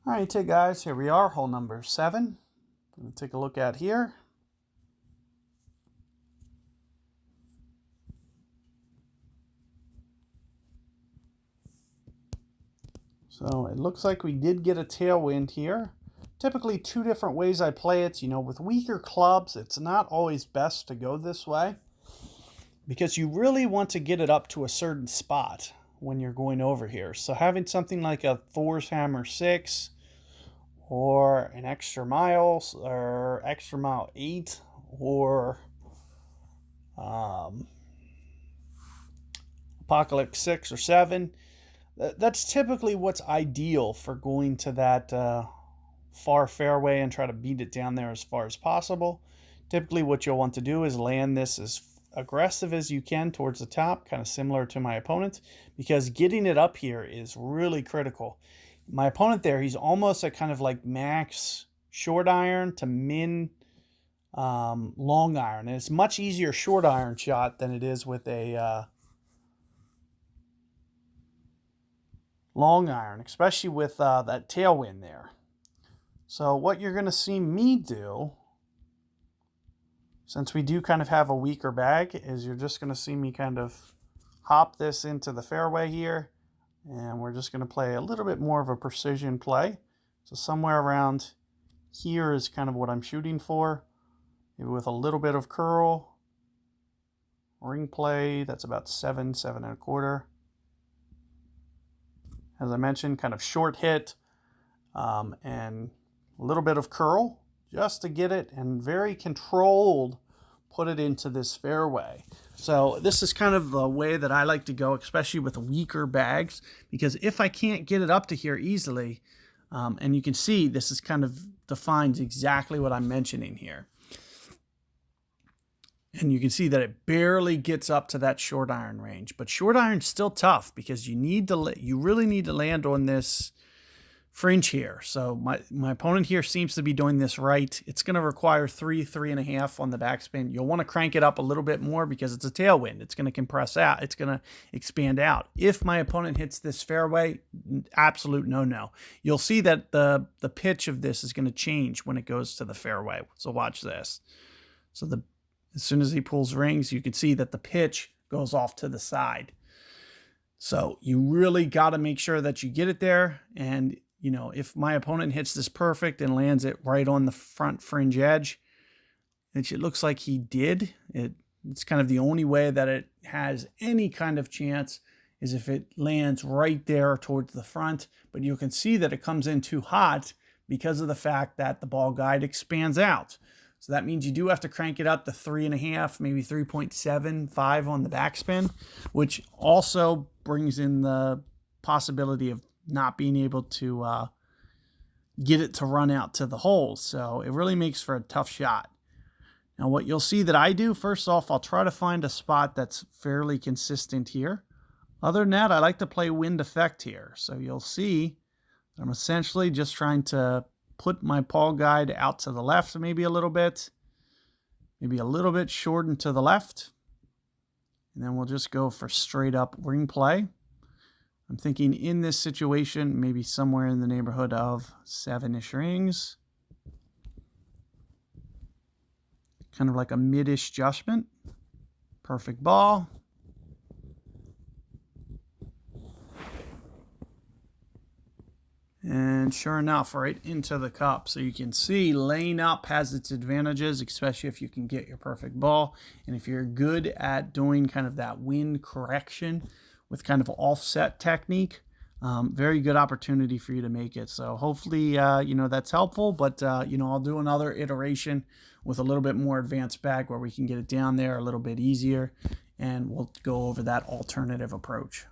All right, hey guys, here we are, hole number 7. I'm going to take a look at here. So it looks like we did get a tailwind here. Typically 2 different ways I play it. With weaker clubs, it's not always best to go this way because you really want to get it up to a certain spot when you're going over here. So having something like a Thor's Hammer 6 or an extra mile or extra mile 8 or Apocalypse 6 or 7, that's typically what's ideal for going to that far fairway and try to beat it down there as far as possible. Typically what you'll want to do is land this as aggressive as you can towards the top, kind of similar to my opponent, because getting it up here is really critical. My opponent there, he's almost at kind of like max short iron to min long iron, and it's much easier short iron shot than it is with a long iron, especially with that tailwind there. So what you're going to see me do, since we do kind of have a weaker bag, is you're just going to see me kind of hop this into the fairway here, and we're just going to play a little bit more of a precision play. So somewhere around here is kind of what I'm shooting for, maybe with a little bit of curl. Ring play, that's about 7, 7.25. As I mentioned, kind of short hit and a little bit of curl just to get it, and very controlled put it into this fairway. So this is kind of the way that I like to go, especially with weaker bags, because if I can't get it up to here easily, and you can see this is kind of defines exactly what I'm mentioning here. And you can see that it barely gets up to that short iron range. But short iron's still tough because you really need to land on this fringe here. So my opponent here seems to be doing this right. It's going to require 3.5 on the backspin. You'll want to crank it up a little bit more because it's a tailwind. It's going to compress out. It's going to expand out. If my opponent hits this fairway, absolute no-no. You'll see that the pitch of this is going to change when it goes to the fairway. So watch this. So as soon as he pulls rings, you can see that the pitch goes off to the side. So you really got to make sure that you get it there. And, if my opponent hits this perfect and lands it right on the front fringe edge, which it looks like he did, it's kind of the only way that it has any kind of chance is if it lands right there towards the front. But you can see that it comes in too hot because of the fact that the ball guide expands out. So that means you do have to crank it up to 3.5, maybe 3.75 on the backspin, which also brings in the possibility of not being able to get it to run out to the holes. So it really makes for a tough shot. Now what you'll see that I do, first off, I'll try to find a spot that's fairly consistent here. Other than that, I like to play wind effect here. So you'll see I'm essentially just trying to put my paw guide out to the left maybe a little bit shortened to the left, and then we'll just go for straight up ring play. I'm thinking in this situation maybe somewhere in the neighborhood of 7-ish rings, kind of like a mid-ish adjustment. Perfect ball. And sure enough, right into the cup. So you can see laying up has its advantages, especially if you can get your perfect ball. And if you're good at doing kind of that wind correction with kind of offset technique, very good opportunity for you to make it. So hopefully, that's helpful. But, I'll do another iteration with a little bit more advanced bag where we can get it down there a little bit easier. And we'll go over that alternative approach.